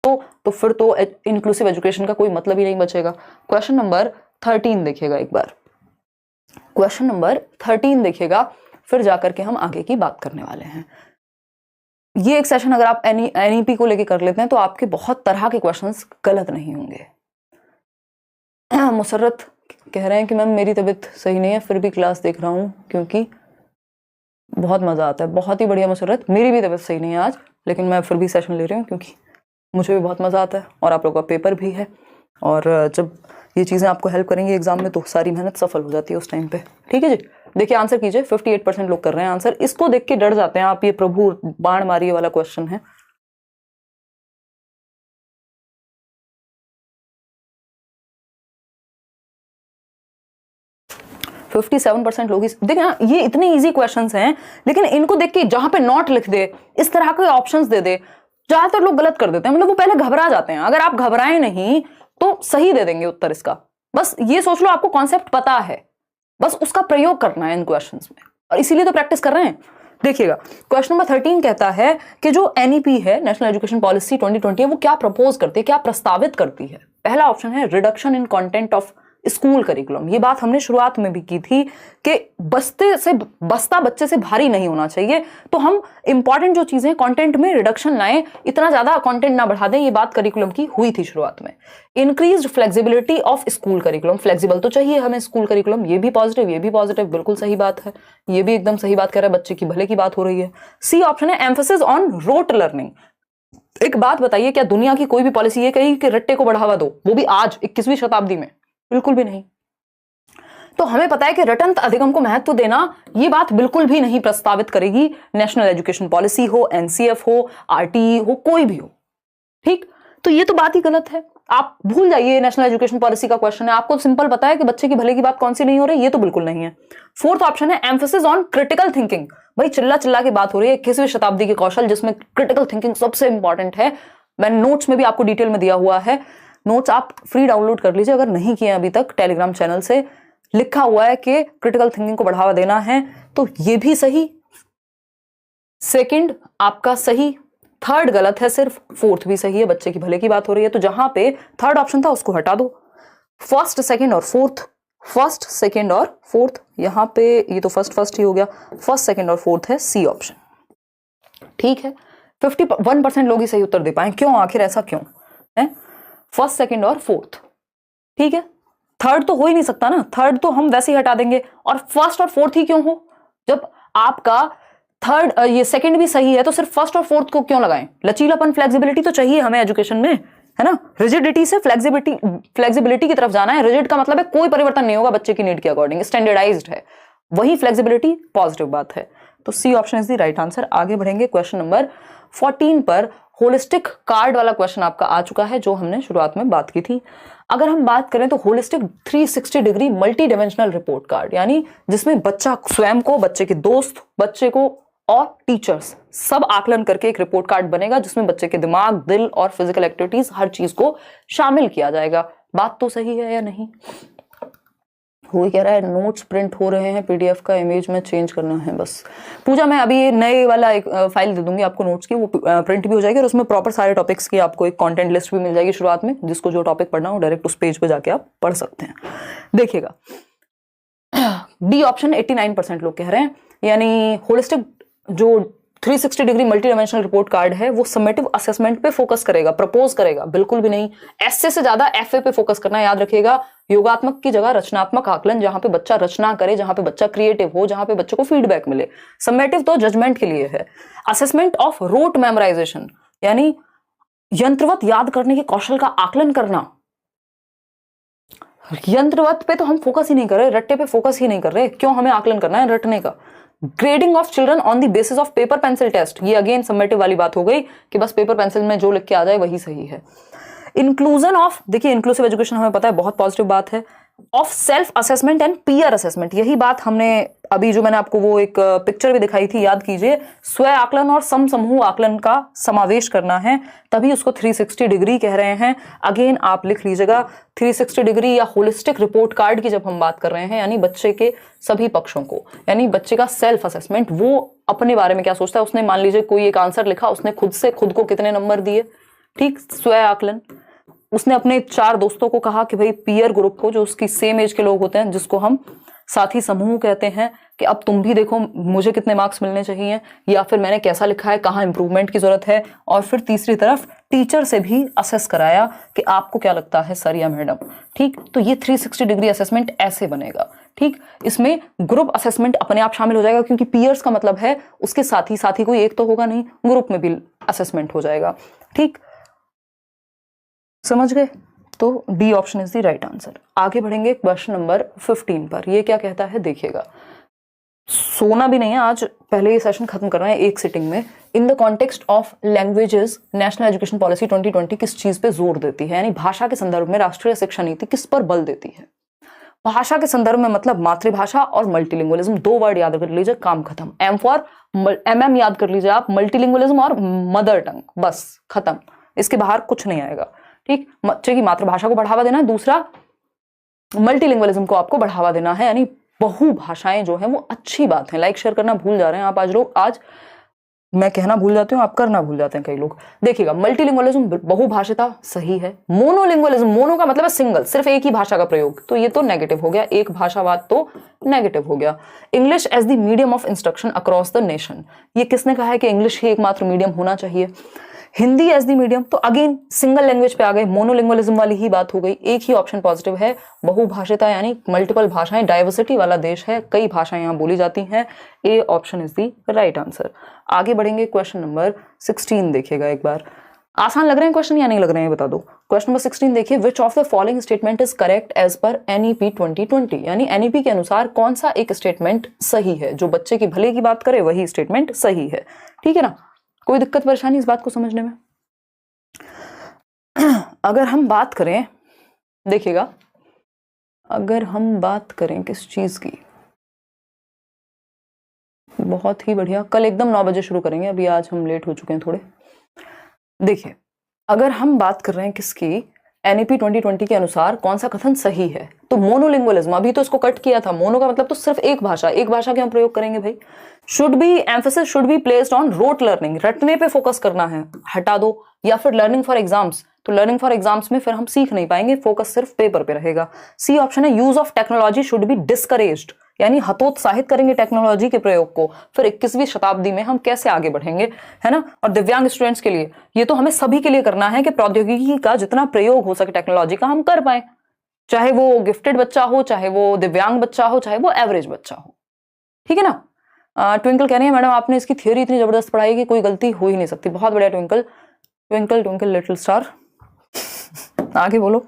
तो फिर तो इंक्लूसिव एजुकेशन का कोई मतलब ही नहीं बचेगा। क्वेश्चन नंबर 13 देखिएगा एक बार, क्वेश्चन नंबर 13 देखिएगा, फिर जाकर के हम आगे की बात करने वाले हैं। ये एक सेशन अगर आप एनईपी को लेके कर लेते हैं तो आपके बहुत तरह के क्वेश्चंस गलत नहीं होंगे। मुसर्रत कह रहे हैं कि मैम मेरी तबीयत सही नहीं है फिर भी क्लास देख रहा हूँ क्योंकि बहुत मजा आता है। बहुत ही बढ़िया मुसर्रत, मेरी भी तबीयत सही नहीं है आज, लेकिन मैं फिर भी सेशन ले रही हूँ क्योंकि मुझे भी बहुत मजा आता है और आप लोगों का पेपर भी है, और जब ये चीजें आपको हेल्प करेंगी एग्जाम में तो सारी मेहनत सफल हो जाती है उस टाइम पे। ठीक है जी, देखिए आंसर कीजिए। 58% लोग कर रहे हैं आंसर। इसको देख के डर जाते हैं आप, ये प्रभु बाण मारिए वाला क्वेश्चन है। फिफ्टी 57% लोग देखिए ना, ये इतने इजी क्वेश्चंस हैं, लेकिन इनको देख के जहां पे नॉट लिख दे, इस तरह के ऑप्शंस दे दे, ज्यादातर लोग गलत कर देते हैं। मतलब वो पहले घबरा जाते हैं। अगर आप घबराएं नहीं तो सही दे देंगे उत्तर इसका। बस ये सोच लो आपको कॉन्सेप्ट पता है, बस उसका प्रयोग करना है इन क्वेश्चंस में, और इसीलिए तो प्रैक्टिस कर रहे हैं। देखिएगा क्वेश्चन नंबर 13 कहता है कि जो एनईपी है, नेशनल एजुकेशन पॉलिसी 2020 है, वो क्या प्रपोज करती है, क्या प्रस्तावित करती है। पहला ऑप्शन है reduction in content of school curriculum. ये बात हमने शुरुआत में भी की थी कि बस्ता बच्चे से भारी नहीं होना चाहिए, तो हम इंपॉर्टेंट जो चीजें कंटेंट में रिडक्शन लाएं, इतना ज्यादा कंटेंट ना बढ़ा दें। ये बात करिकुलम की हुई थी शुरुआत में। Increased flexibility of school curriculum, flexible तो चाहिए हमें स्कूल करिकुलम, ये भी पॉजिटिव, बिल्कुल सही बात है, ये भी एकदम सही बात कह रहा है, बच्चे की भले की बात हो रही है। सी ऑप्शन है एम्फेसिस ऑन रोट लर्निंग। एक बात बताइए, क्या दुनिया की कोई भी पॉलिसी ये कही कि रट्टे को बढ़ावा दो, वो भी आज 21वीं शताब्दी में? बिल्कुल भी नहीं। तो हमें पता है कि रटंत अधिगम को महत्व देना, ये बात बिल्कुल भी नहीं प्रस्तावित करेगी नेशनल एजुकेशन पॉलिसी हो, एनसीएफ हो, आरटीई हो, कोई भी हो। ठीक, तो ये तो बात ही गलत है। आप भूल जाइए नेशनल एजुकेशन पॉलिसी का क्वेश्चन है। आपको सिंपल पता है कि बच्चे की भले की बात कौन सी नहीं हो रही, ये तो बिल्कुल नहीं है। फोर्थ ऑप्शन है एम्फेसिस ऑन क्रिटिकल थिंकिंग। भाई चिल्ला चिल्ला की बात हो रही है, 21वीं शताब्दी के कौशल जिसमें क्रिटिकल थिंकिंग सबसे इंपॉर्टेंट है। मैंने नोट्स में भी आपको डिटेल में दिया हुआ है, नोट्स आप फ्री डाउनलोड कर लीजिए अगर नहीं किए अभी तक। टेलीग्राम चैनल से लिखा हुआ है कि क्रिटिकल थिंकिंग को बढ़ावा देना है, तो ये भी सही, सेकंड आपका सही, थर्ड गलत है सिर्फ, फोर्थ भी सही है, बच्चे की भले की बात हो रही है। तो जहां पे थर्ड ऑप्शन था उसको हटा दो। फर्स्ट सेकंड और फोर्थ, यहां पे ये तो फर्स्ट ही हो गया, फर्स्ट सेकंड और फोर्थ है सी ऑप्शन। ठीक है, 51% लोग ही सही उत्तर दे पाए। क्यों, आखिर ऐसा क्यों है? फर्स्ट सेकंड और फोर्थ, ठीक है, थर्ड तो हो ही नहीं सकता ना, थर्ड तो हम वैसे ही हटा देंगे। और फर्स्ट और फोर्थ ही क्यों हो, जब आपका थर्ड ये सेकंड भी सही है तो सिर्फ फर्स्ट और फोर्थ को क्यों लगाएं? लचीलापन, फ्लेक्सिबिलिटी तो चाहिए हमें एजुकेशन में, है ना। रिजिडिटी से फ्लेक्सिबिलिटी की तरफ जाना है। रिजिड का मतलब है कोई परिवर्तन नहीं होगा बच्चे की नीड के अकॉर्डिंग, स्टैंडर्डाइज्ड है, वही फ्लेक्सिबिलिटी पॉजिटिव बात है। तो C option is the right answer. आगे बढ़ेंगे क्वेश्चन नंबर 14 पर। होलिस्टिक कार्ड वाला क्वेश्चन आपका आ चुका है जो हमने शुरुआत में बात की थी। अगर हम बात करें तो holistic 360 degree multi dimensional report card, यानी जिसमें बच्चा स्वयं को, बच्चे के दोस्त, बच्चे को और टीचर्स सब आकलन करके एक रिपोर्ट कार्ड बनेगा जिसमें बच्चे के दिमाग, दिल और फिजिकल एक्टिविटीज हर चीज को शामिल किया जाएगा। बात तो सही है या नहीं? वो कह रहा है नोट्स प्रिंट हो रहे हैं, पीडीएफ का इमेज में चेंज करना है बस। पूजा मैं अभी नए वाला एक फाइल दे दूंगी आपको नोट्स की, वो प्रिंट भी हो जाएगी और उसमें प्रॉपर सारे टॉपिक्स की आपको एक कंटेंट लिस्ट भी मिल जाएगी शुरुआत में। जिसको जो टॉपिक पढ़ना हो डायरेक्ट उस पेज पे जाके आप पढ़ सकते हैं। देखिएगा डी ऑप्शन 89% लोग कह रहे हैं, यानी होलिस्टिक जो 360 degree multi dimensional report card है वो समेटिव असेसमेंट पे फोकस करेगा, प्रपोज करेगा, बिल्कुल भी नहीं। एसए से ज्यादा एफए पे फोकस करना, याद रखिएगा। योगात्मक की जगह रचनात्मक आकलन, जहां पे बच्चा रचना करे, जहां पे बच्चा क्रिएटिव हो, जहां पे बच्चे को फीडबैक मिले। समेटिव तो जजमेंट के लिए है। असेसमेंट ऑफ रोट मेमोराइजेशन, यानी यंत्रवत याद करने के कौशल का आकलन करना। यंत्रवत पे तो हम फोकस ही नहीं कर रहे, रट्टे पे फोकस ही नहीं कर रहे, क्यों हमें आकलन करना है रटने का। Grading of children on the basis of paper pencil test, ये अगेन समेटिव वाली बात हो गई कि बस पेपर पेंसिल में जो लिख के आ जाए वही सही है। इंक्लूजन ऑफ, देखिए इंक्लूसिव एजुकेशन हमें पता है बहुत पॉजिटिव बात है। Of self assessment and peer assessment, यही बात हमने अभी जो मैंने आपको वो एक पिक्चर भी दिखाई थी, याद कीजिए। स्व आकलन और समूह आकलन का समावेश करना है, तभी उसको 360 डिग्री कह रहे हैं। अगेन आप लिख लीजिएगा 360 डिग्री या होलिस्टिक रिपोर्ट कार्ड की जब हम बात कर रहे हैं, यानी बच्चे के सभी पक्षों को, यानी बच्चे का सेल्फ असेसमेंट, वो अपने बारे में क्या सोचता है। उसने मान लीजिए कोई एक आंसर लिखा, उसने खुद से खुद को कितने नंबर दिए, ठीक, स्व आकलन। उसने अपने 4 दोस्तों को कहा कि भाई पीयर ग्रुप को, जो उसकी सेम एज के लोग होते हैं, जिसको हम साथी समूह कहते हैं, कि अब तुम भी देखो मुझे कितने मार्क्स मिलने चाहिए, या फिर मैंने कैसा लिखा है, कहाँ इंप्रूवमेंट की जरूरत है। और फिर तीसरी तरफ टीचर से भी असेस कराया कि आपको क्या लगता है सर या मैडम। ठीक, तो ये 360 डिग्री असेसमेंट ऐसे बनेगा। ठीक, इसमें ग्रुप असेसमेंट अपने आप शामिल हो जाएगा, क्योंकि पीयर्स का मतलब है उसके साथी, साथी कोई एक तो होगा नहीं, ग्रुप में भी असेसमेंट हो जाएगा। ठीक, समझ गए? तो D option is the right answer. आगे बढ़ेंगे क्वेश्चन नंबर 15 पर। ये क्या कहता है देखिएगा, सोना भी नहीं है आज, पहले ये सेशन खत्म कर रहे हैं एक सिटिंग में। In the context of languages national education policy 2020 किस चीज पे जोर देती है, यानी भाषा के संदर्भ में राष्ट्रीय शिक्षा नीति किस पर बल देती है। भाषा के संदर्भ में मतलब मातृभाषा और मल्टीलिंगुअलिज्म, 2 वर्ड याद कर लीजिए, काम खत्म। एम फॉर MM याद कर लीजिए आप, मल्टीलिंगुअलिज्म और मदर टंग, बस खत्म, इसके बाहर कुछ नहीं आएगा। ठीक, बच्चे की मातृभाषा को बढ़ावा देना है, दूसरा मल्टीलिंगुअलिज्म को आपको बढ़ावा देना है, यानी बहुभाषाएं जो है वो अच्छी बात है। लाइक शेयर करना भूल जा रहे हैं आप आज लोग, आज मैं कहना भूल जाती हूँ, आप करना भूल जाते हैं कई लोग। देखिएगा, मल्टीलिंगुअलिज्म बहुभाषिता सही है। मोनोलिंगुअलिज्म, मोनो का मतलब है सिंगल, सिर्फ एक ही भाषा का प्रयोग, तो ये तो नेगेटिव हो गया, एक भाषावाद तो नेगेटिव हो गया। English as the medium of instruction across the nation, ये किसने कहा है कि इंग्लिश ही एकमात्र मीडियम होना चाहिए। हिंदी एज द मीडियम, तो अगेन सिंगल लैंग्वेज पे आ गए, मोनोलिंगुअलिज्म वाली ही बात हो गई। एक ही ऑप्शन पॉजिटिव है। बहुभाषिता यानी मल्टीपल भाषाएं, डाइवर्सिटी वाला देश है, कई भाषाएं यहाँ बोली जाती हैं। A option is the right answer. आगे बढ़ेंगे क्वेश्चन नंबर 16 देखिएगा एक बार। आसान लग रहे हैं क्वेश्चन या नहीं लग रहे हैं बता दो। क्वेश्चन नंबर 16 देखिए, which of the following statement is correct as per NEP 2020, यानी NEP के अनुसार कौन सा एक स्टेटमेंट सही है। जो बच्चे की भले की बात करे वही स्टेटमेंट सही है। ठीक है ना, कोई दिक्कत परेशानी इस बात को समझने में। अगर हम बात करें, देखिएगा, अगर हम बात करें किस चीज की, बहुत ही बढ़िया, कल एकदम 9 बजे शुरू करेंगे, अभी आज हम लेट हो चुके हैं थोड़े। देखिए, अगर हम बात कर रहे हैं किसकी, NEP 2020 के अनुसार कौन सा कथन सही है, तो मोनोलिंगुअलिज्म, अभी तो इसको कट किया था। मोनो का मतलब तो सिर्फ एक भाषा, एक भाषा के हम प्रयोग करेंगे भाई। Should be emphasis should be placed on rote learning, रटने पे फोकस करना है, हटा दो। या फिर लर्निंग फॉर एग्जाम्स, तो लर्निंग फॉर एग्जाम्स में फिर हम सीख नहीं पाएंगे, फोकस सिर्फ पेपर पे रहेगा। सी ऑप्शन है, use of technology should be discouraged, यानी हतोत्साहित करेंगे टेक्नोलॉजी के प्रयोग को। फिर 21वीं शताब्दी में हम कैसे आगे बढ़ेंगे, है ना। और दिव्यांग स्टूडेंट्स के लिए, ये तो हमें सभी के लिए करना है कि प्रौद्योगिकी का जितना प्रयोग हो सके टेक्नोलॉजी का हम कर पाए, चाहे वो गिफ्टेड बच्चा हो, चाहे वो दिव्यांग बच्चा हो, चाहे वो एवरेज बच्चा हो। ठीक है ना। ट्विंकल कह रही है, मैडम आपने इसकी थियोरी इतनी जबरदस्त पढ़ाई कि कोई गलती हो ही नहीं सकती। बहुत बढ़िया twinkle, twinkle twinkle little star. आगे बोलो,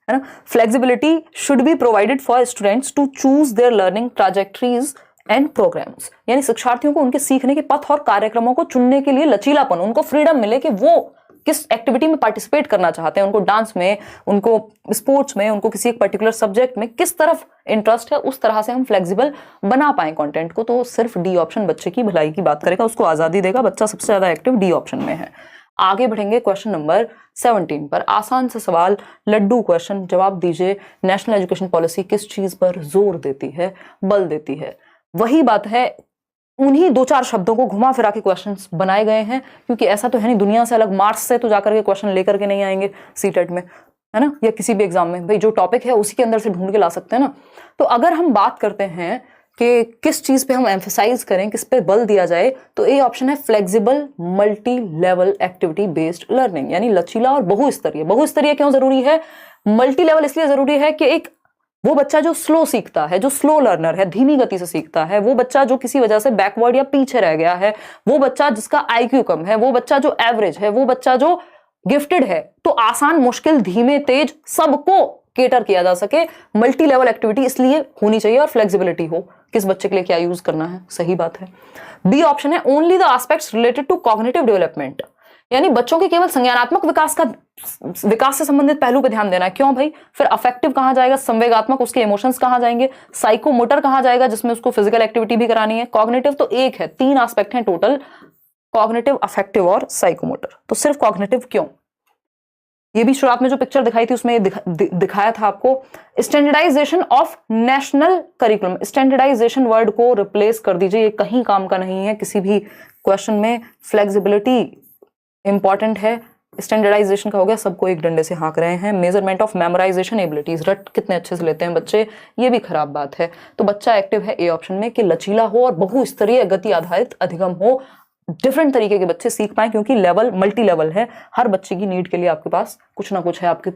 है ना। Flexibility should be provided for students to choose their learning trajectories and programmes, यानी शिक्षार्थियों को उनके सीखने के पथ और कार्यक्रमों को चुनने के लिए लचीलापन, उनको फ्रीडम मिले कि वो किस एक्टिविटी में पार्टिसिपेट करना चाहते हैं। उनको डांस में, उनको स्पोर्ट्स में, उनको किसी एक पर्टिकुलर सब्जेक्ट में किस तरफ इंटरेस्ट है, उस तरह से हम फ्लेक्सिबल बना पाए कंटेंट को। तो सिर्फ डी ऑप्शन बच्चे की भलाई की बात करेगा, उसको आजादी देगा, बच्चा सबसे ज्यादा एक्टिव डी ऑप्शन में है। आगे बढ़ेंगे क्वेश्चन नंबर 17 पर। आसान से सवाल, लड्डू क्वेश्चन, जवाब दीजिए। नेशनल एजुकेशन पॉलिसी किस चीज पर जोर देती है, बल देती है। वही बात है, उन्हीं 2-4 शब्दों को घुमा फिरा के क्वेश्चंस बनाए गए हैं, क्योंकि ऐसा तो है नहीं दुनिया से अलग मार्क्स से तो जाकर के क्वेश्चन लेकर के नहीं आएंगे सीटेट में, है ना, या किसी भी एग्जाम में। भाई जो टॉपिक है उसी के अंदर से ढूंढ के ला सकते हैं ना। तो अगर हम बात करते हैं कि किस चीज पे हम एम्फेसाइज करें, किस पे बल दिया जाए, तो ए ऑप्शन है flexible multi level activity based learning, यानी लचीला और बहुस्तरीय। बहुस्तरीय क्यों जरूरी है, मल्टी लेवल इसलिए जरूरी है कि एक वो बच्चा जो स्लो सीखता है, जो स्लो लर्नर है, धीमी गति से सीखता है, वो बच्चा जो किसी वजह से बैकवर्ड या पीछे रह गया है, वो बच्चा जिसका IQ कम है, वो बच्चा जो एवरेज है, वो बच्चा जो गिफ्टेड है, तो आसान, मुश्किल, धीमे, तेज, सबको केटर किया जा सके। मल्टी लेवल एक्टिविटी इसलिए होनी चाहिए और फ्लेक्सिबिलिटी हो, किस बच्चे के लिए क्या यूज करना है। सही बात है। बी ऑप्शन है, only the aspects related to cognitive development, यानी बच्चों के केवल संज्ञानात्मक विकास से संबंधित पहलू पे ध्यान देना है। क्यों भाई, फिर अफेक्टिव कहां जाएगा, संवेगात्मक, उसके इमोशंस कहां जाएंगे, साइकोमोटर कहां जाएगा जिसमें उसको फिजिकल एक्टिविटी भी करानी है। कॉग्निटिव तो एक है, 3 एस्पेक्ट हैं टोटल, कॉग्निटिव, अफेक्टिव और साइकोमोटर। तो सिर्फ कॉग्निटिव क्यों, ये भी शुरुआत में जो पिक्चर दिखाई थी उसमें दिखाया था आपको। Standardisation of national curriculum, standardisation word को रिप्लेस कर दीजिए, ये कहीं काम का नहीं है किसी भी क्वेश्चन में। फ्लेक्सिबिलिटी इंपॉर्टेंट है, स्टैंडर्डाइजेशन का हो गया, सबको एक डंडे से हाँक रहे हैं। मेजरमेंट ऑफ मेमोराइजेशन एबिलिटीज, रट कितने अच्छे से लेते हैं बच्चे, ये भी खराब बात है। तो बच्चा एक्टिव है ए ऑप्शन में कि लचीला हो और बहुस्तरीय गति आधारित अधिगम हो, डिफरेंट तरीके के बच्चे सीख पाए, क्योंकि लेवल मल्टी लेवल है, हर बच्चे की नीड के लिए आपके पास कुछ ना कुछ है आपके